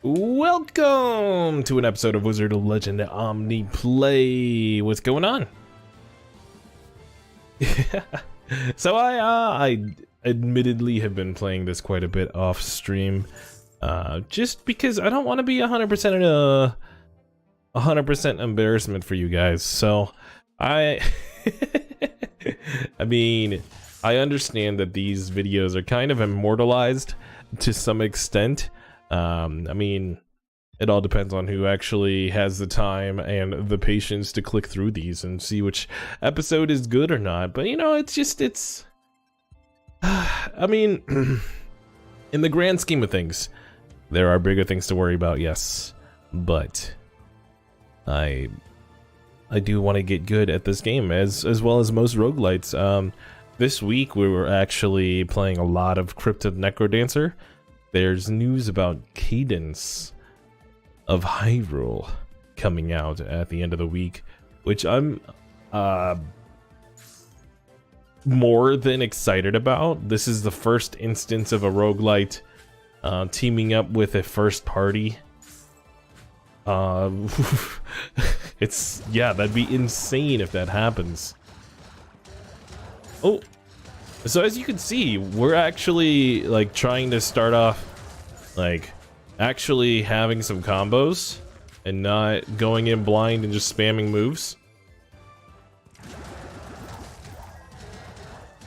Welcome to an episode of Wizard of Legend Omniplay. What's going on? So I admittedly have been playing this quite a bit off stream, just because I don't want to be 100% 100% embarrassment for you guys. So I mean, I understand that these videos are kind of immortalized to some extent. I mean, it all depends on who actually has the time and the patience to click through these and see which episode is good or not. But you know, it's I mean, in the grand scheme of things, there are bigger things to worry about, yes, but I do want to get good at this game as well as most roguelites. This week we were actually playing a lot of Necrodancer. There's news about Cadence of Hyrule coming out at the end of the week, which I'm more than excited about. This is the first instance of a roguelite teaming up with a first party. It's, yeah, that'd be insane if that happens. Oh, so as you can see, we're actually like trying to start off like actually having some combos and not going in blind and just spamming moves.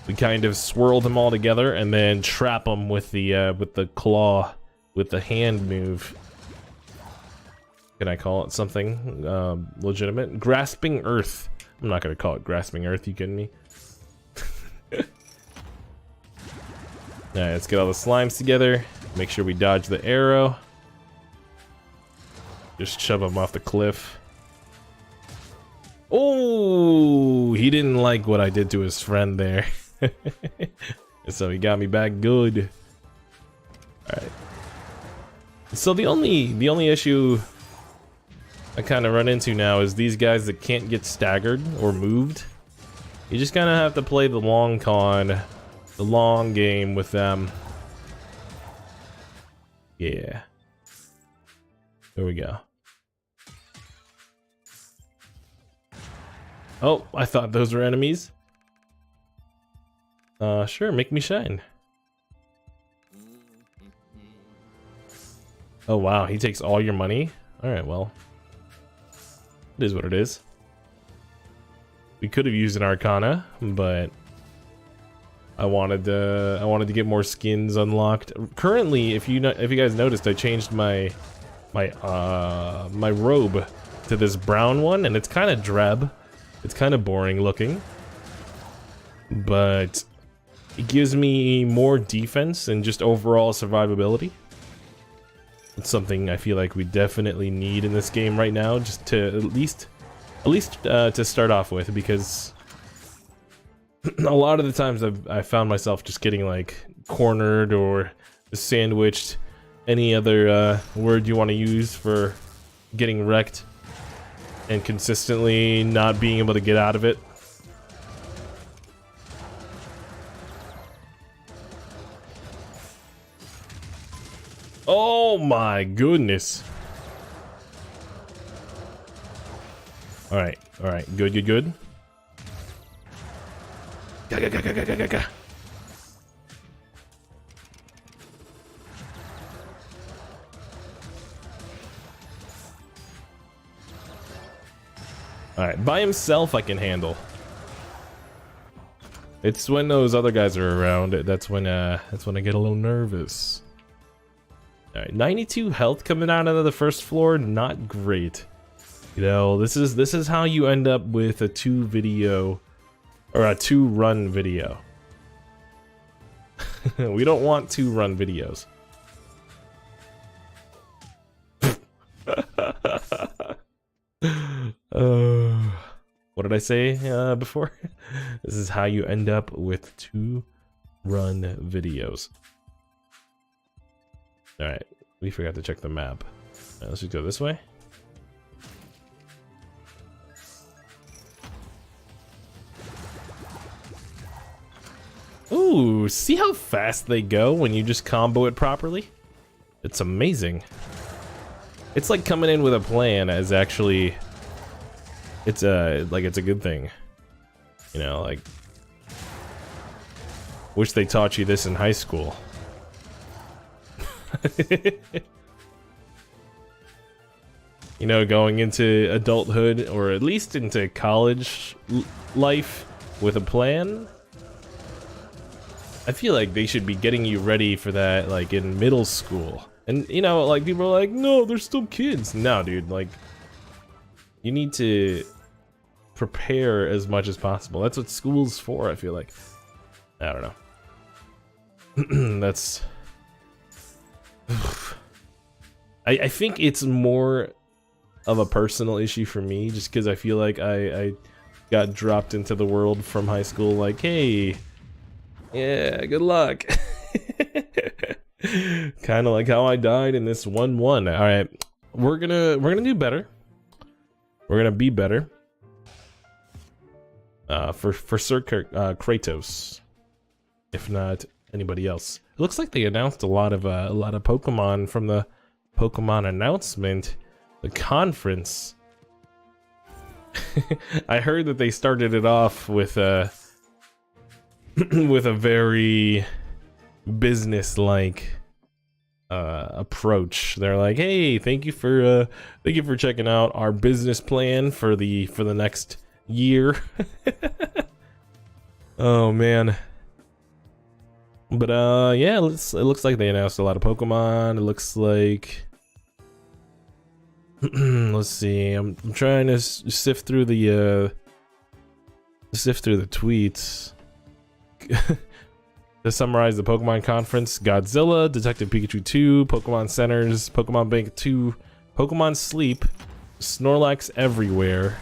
We kind of swirl them all together and then trap them with the claw, with the hand move. Can I call it something legitimate? Grasping Earth. I'm not gonna call it Grasping Earth, you kidding me? Alright, let's get all the slimes together. Make sure we dodge the arrow. Just shove him off the cliff. Oh, he didn't like what I did to his friend there. So he got me back good. Alright. So the only issue I kind of run into now is these guys that can't get staggered or moved. You just kind of have to play the long con, the long game with them. Yeah. There we go. Oh, I thought those were enemies. Sure, make me shine. Oh wow, he takes all your money? Alright, well. It is what it is. We could have used an Arcana, but I wanted to get more skins unlocked. Currently, if you guys noticed, I changed my robe to this brown one, and it's kind of drab. It's kind of boring looking, but it gives me more defense and just overall survivability. It's something I feel like we definitely need in this game right now, just to at least to start off with, because a lot of the times I found myself just getting like cornered or sandwiched, any other word you want to use for getting wrecked, and consistently not being able to get out of it. Oh my goodness. Alright, good. Ga. Alright, by himself I can handle. It's when those other guys are around, that's when I get a little nervous. Alright, 92 health coming out of the first floor, not great. You know, this is how you end up with a 2 run video. We don't want 2 run videos. What did I say before? This is how you end up with 2 run videos. Alright, we forgot to check the map. Right, let's just go this way. Ooh, see how fast they go when you just combo it properly? It's amazing. It's like coming in with a plan as actually it's a good thing. You know, like wish they taught you this in high school. You know, going into adulthood or at least into college life with a plan. I feel like they should be getting you ready for that like in middle school. And you know, like people are like, no, they're still kids. No, dude, like you need to prepare as much as possible. That's what school's for, I feel like. I don't know. That's I think it's more of a personal issue for me, just because I feel like I got dropped into the world from high school like, hey, yeah, good luck. Kind of like how I died in this 1-1. All right, we're gonna do better. We're gonna be better. For Sir Kratos, if not anybody else. It looks like they announced a lot of Pokemon from the Pokemon announcement, the conference. I heard that they started it off with a with a very business-like approach. They're like, "Hey, thank you for checking out our business plan for the next year." Oh man. But yeah, it looks like they announced a lot of Pokemon. It looks like let's see. I'm trying to sift through the tweets. To summarize the Pokemon conference: Godzilla, Detective Pikachu 2, Pokemon Centers, Pokemon Bank 2, Pokemon Sleep, Snorlax everywhere.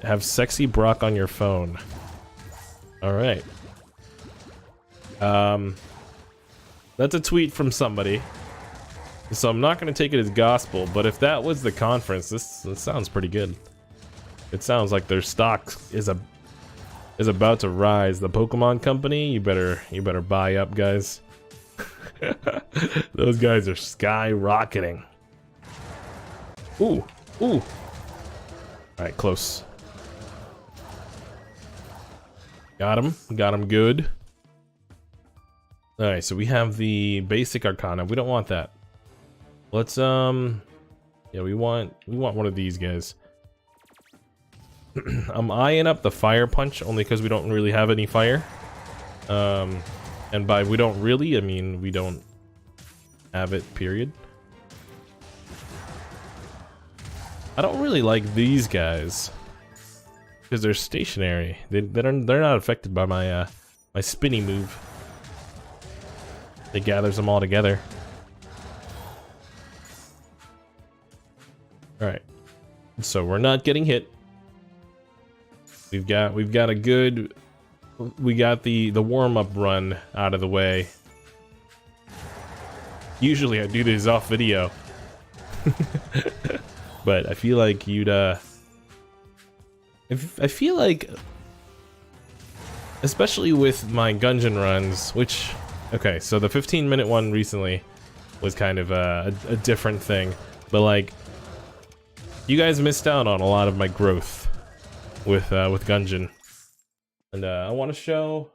Have sexy Brock on your phone. All right. That's a tweet from somebody, so I'm not gonna take it as gospel. But if that was the conference, this sounds pretty good. It sounds like their stock is about to rise. The Pokemon Company, you better buy up, guys. Those guys are skyrocketing. Ooh. All right, close. Got him good. All right, so we have the basic Arcana. We don't want that. Let's yeah, we want one of these guys. I'm eyeing up the Fire Punch only because we don't really have any fire. And by we don't really, I mean we don't have it, period. I don't really like these guys because they're stationary. They're not affected by my my spinny move. It gathers them all together. All right, so we're not getting hit. We got a good. We got the warm-up run out of the way. Usually I do these off video, but I feel like you'd I feel like, especially with my Gungeon runs, which, okay, so the 15-minute one recently was kind of a different thing, but like, you guys missed out on a lot of my growth with Gungeon, and I want to show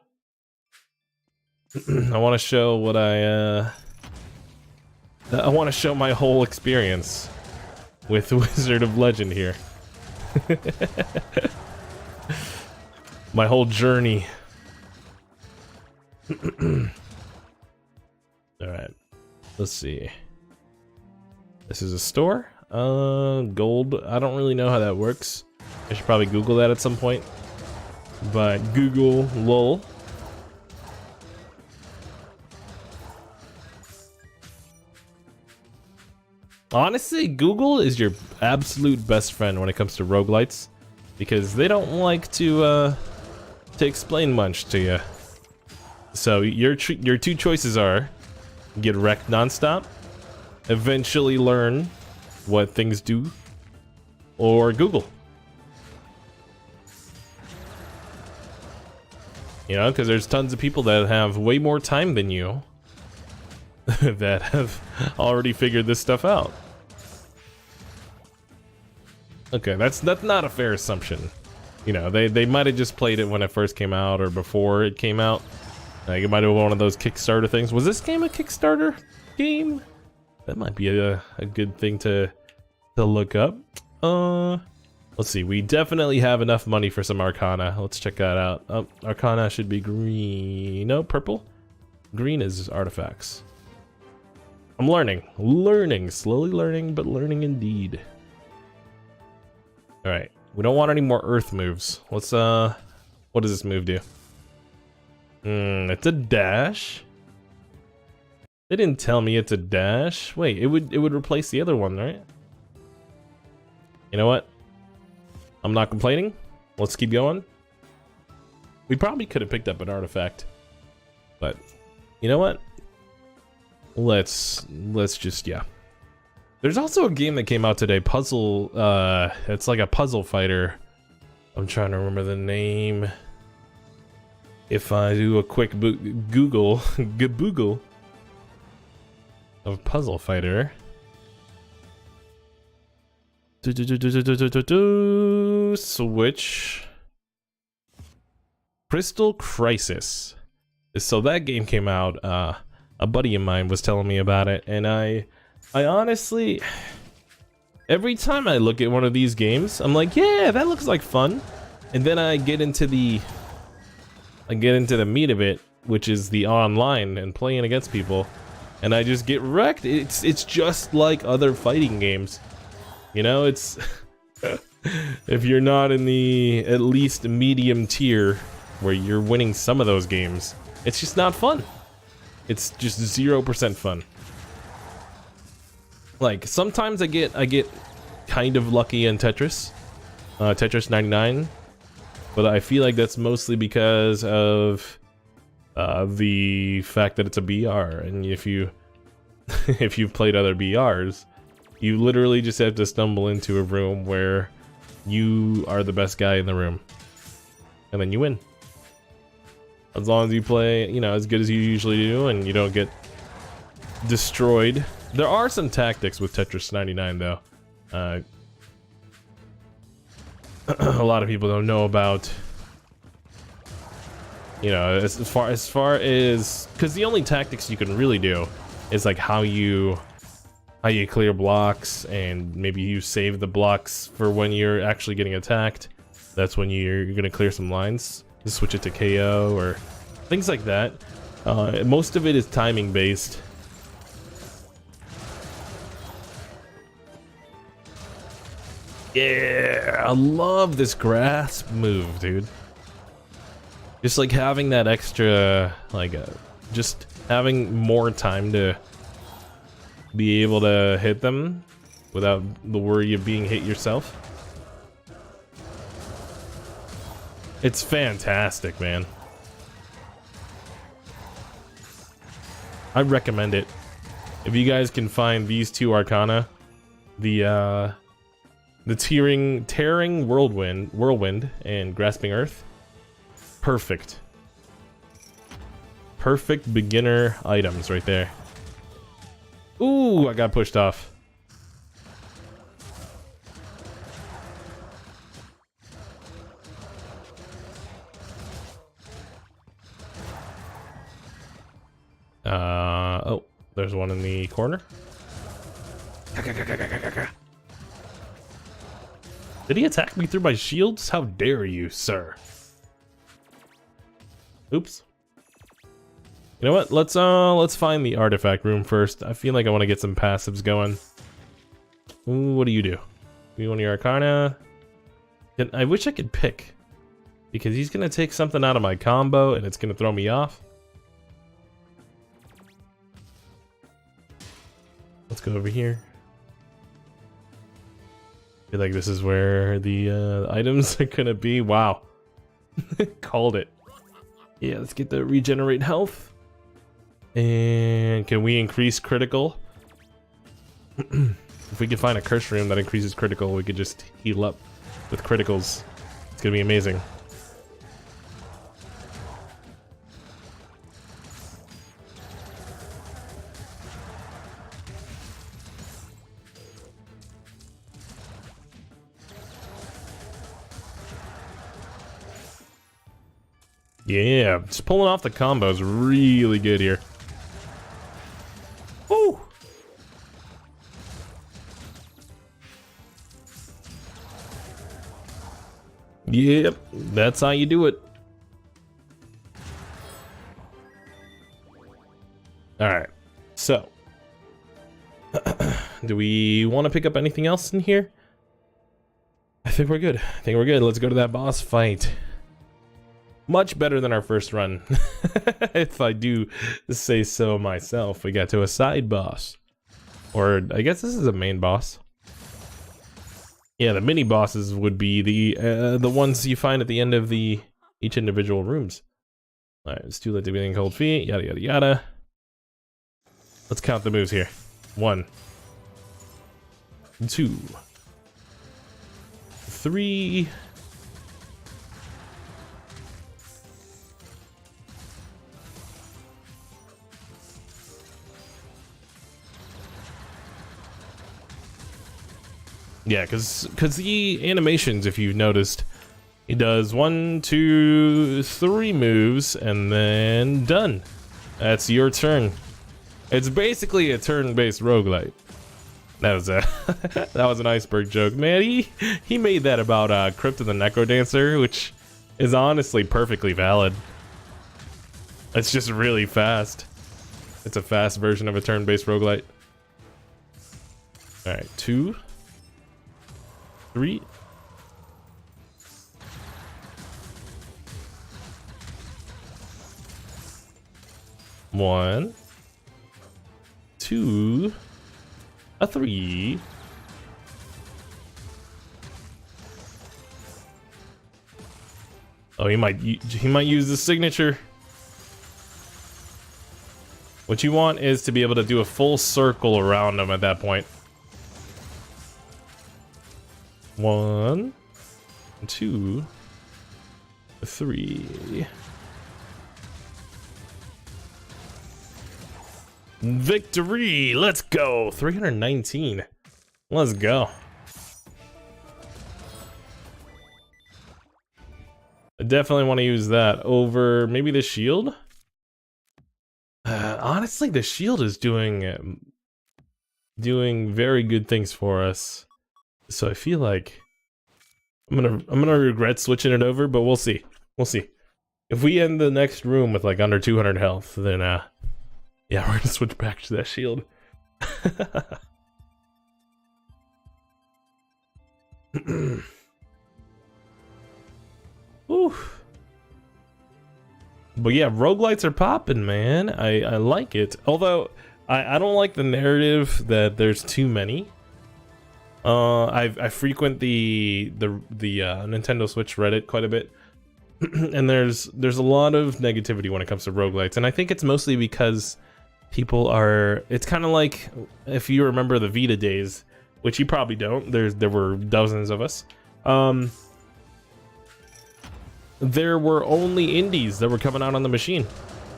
I want to show what I want to show my whole experience with Wizard of Legend here. My whole journey. Alright, let's see. This is a store? Gold. I don't really know how that works. I should probably Google that at some point. But Google lol. Honestly, Google is your absolute best friend when it comes to roguelites, because they don't like to explain much to you. So your two choices are get wrecked nonstop, eventually learn what things do, or Google. You know, because there's tons of people that have way more time than you that have already figured this stuff out. Okay, that's not a fair assumption. You know, they might have just played it when it first came out or before it came out. Like, it might have been one of those Kickstarter things. Was this game a Kickstarter game? That might be a good thing to look up. Let's see. We definitely have enough money for some Arcana. Let's check that out. Oh, Arcana should be green. No, purple. Green is artifacts. I'm learning, slowly learning, but learning indeed. All right. We don't want any more earth moves. Let's what does this move do? It's a dash. They didn't tell me it's a dash. Wait, it would replace the other one, right? You know what? I'm not complaining. Let's keep going. We probably could have picked up an artifact, but you know what? Let's just, yeah. There's also a game that came out today, puzzle, it's like a puzzle fighter. I'm trying to remember the name. If I do a quick Google of puzzle fighter. Switch. Crystal Crisis. So that game came out, a buddy of mine was telling me about it, and I honestly, every time I look at one of these games, I'm like, yeah, that looks like fun. And then I get into the meat of it, which is the online and playing against people, and I just get wrecked. It's just like other fighting games. You know, it's if you're not in the at least medium tier where you're winning some of those games, it's just not fun. It's just 0% fun. Like, sometimes I get kind of lucky in Tetris 99, but I feel like that's mostly because of the fact that it's a BR, and if you've played other BRs, you literally just have to stumble into a room where you are the best guy in the room, and then you win. As long as you play, you know, as good as you usually do, and you don't get destroyed. There are some tactics with Tetris 99, though. A lot of people don't know about. You know, as far as, because the only tactics you can really do is like how you clear blocks, and maybe you save the blocks for when you're actually getting attacked. That's when you're gonna clear some lines. Just switch it to KO or things like that. Most of it is timing based. Yeah, I love this grasp move, dude. Just like having that extra, like, just having more time to be able to hit them without the worry of being hit yourself. It's fantastic, man. I recommend it. If you guys can find these two Arcana, the tearing whirlwind and grasping earth, perfect beginner items right there. Ooh, I got pushed off. Oh, there's one in the corner. Did he attack me through my shields? How dare you, sir? Oops. You know what? Let's find the artifact room first. I feel like I want to get some passives going. Ooh, what do? You want your Arcana? I wish I could pick, because he's gonna take something out of my combo and it's gonna throw me off. Let's go over here. I feel like this is where the items are gonna be. Wow. Called it. Yeah, let's get the regenerate health. And can we increase critical? If we can find a curse room that increases critical, we could just heal up with criticals. It's gonna be amazing. Yeah, just pulling off the combos really good here. Woo! Yep, that's how you do it. Alright, so. Do we want to pick up anything else in here? I think we're good. Let's go to that boss fight. Much better than our first run, if I do say so myself. We got to a side boss. Or, I guess this is a main boss. Yeah, the mini bosses would be the ones you find at the end of each individual rooms. Alright, it's too late to be in cold feet, yada yada yada. Let's count the moves here. 1, 2, 3. Yeah, because the animations, if you've noticed, he does 1, 2, 3 moves and then done. That's your turn. It's basically a turn-based roguelite. That was a that was an iceberg joke, man. He made that about Crypt of the Necrodancer, which is honestly perfectly valid. It's just really fast. It's a fast version of a turn-based roguelite. All right, 2, 3. One, 2, a 3. Oh, he might use the signature. What you want is to be able to do a full circle around him at that point. 1, 2, 3. Victory! Let's go! 319. Let's go. I definitely want to use that over maybe the shield. Honestly, the shield is doing very good things for us. So I feel like I'm gonna regret switching it over, but we'll see. We'll see. If we end the next room with like under 200 health, then yeah, we're gonna switch back to that shield. Ooh. But yeah, roguelites are popping, man. I like it. Although I don't like the narrative that there's too many. I frequent the Nintendo Switch Reddit quite a bit, and there's a lot of negativity when it comes to roguelites, and I think it's mostly because people are. It's kind of like if you remember the Vita days, which you probably don't. There were dozens of us. There were only indies that were coming out on the machine,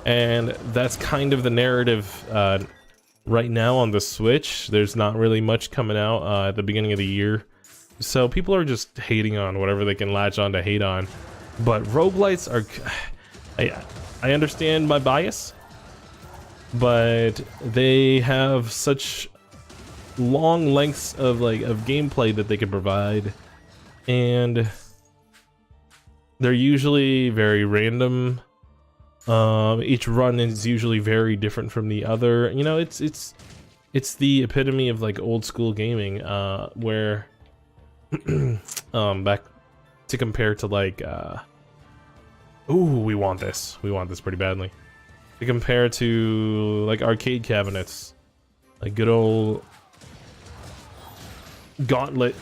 and that's kind of the narrative right now on the Switch. There's not really much coming out at the beginning of the year, so people are just hating on whatever they can latch on to hate on. But roguelites are, I understand my bias, but they have such long lengths of gameplay that they can provide, and they're usually very random. Each run is usually very different from the other. You know, it's the epitome of like old school gaming, where back to compare to like ooh, we want this pretty badly. To compare to like arcade cabinets, like good old Gauntlet.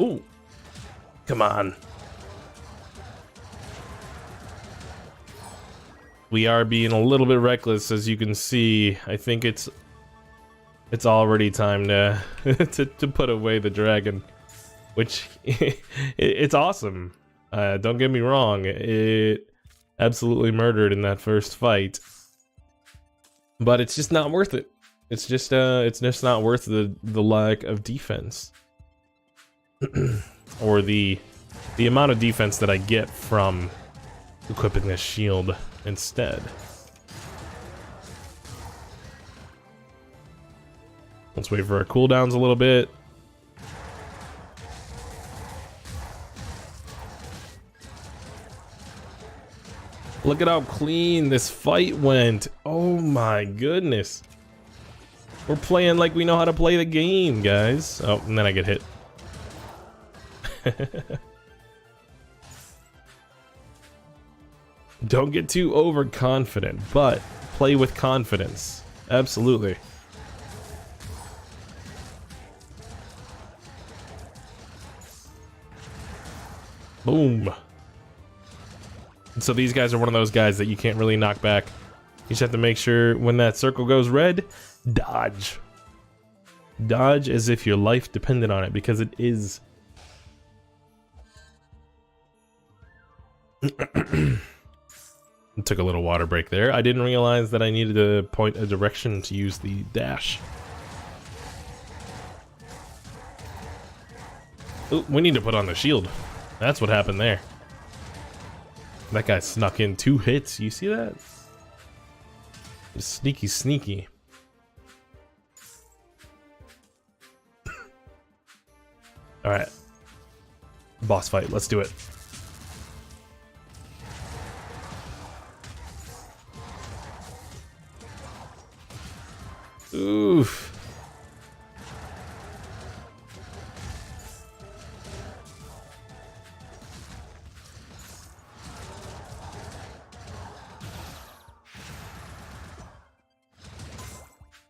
Ooh, come on. We are being a little bit reckless, as you can see. I think it's already time to to put away the dragon, which it's awesome. Don't get me wrong, it absolutely murdered in that first fight, but it's just not worth it. It's just not worth the lack of defense. or the amount of defense that I get from equipping this shield instead. Let's wait for our cooldowns a little bit. Look at how clean this fight went. Oh my goodness. We're playing like we know how to play the game, guys. Oh, and then I get hit. Don't get too overconfident, but play with confidence. Absolutely. Boom. So these guys are one of those guys that you can't really knock back. You just have to make sure when that circle goes red, dodge. Dodge as if your life depended on it, because it is. Took a little water break there. I didn't realize that I needed to point a direction to use the dash. Ooh, we need to put on the shield. That's what happened there. That guy snuck in 2 hits. You see that? Sneaky, sneaky. All right. Boss fight. Let's do it. Oof.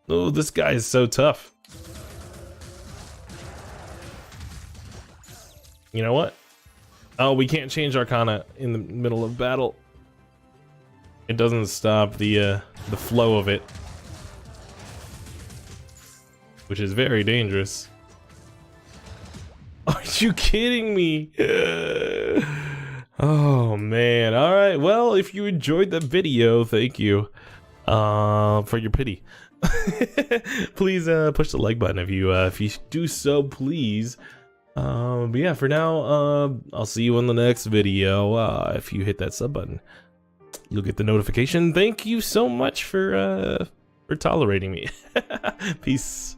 Oh, this guy is so tough. You know what? Oh, we can't change Arcana in the middle of battle. It doesn't stop the flow of it, which is very dangerous. Are you kidding me? Oh man. All right. Well, if you enjoyed the video, thank you for your pity. Please push the like button if you do so, please. But yeah, for now, I'll see you in the next video. If you hit that sub button, you'll get the notification. Thank you so much for tolerating me. Peace.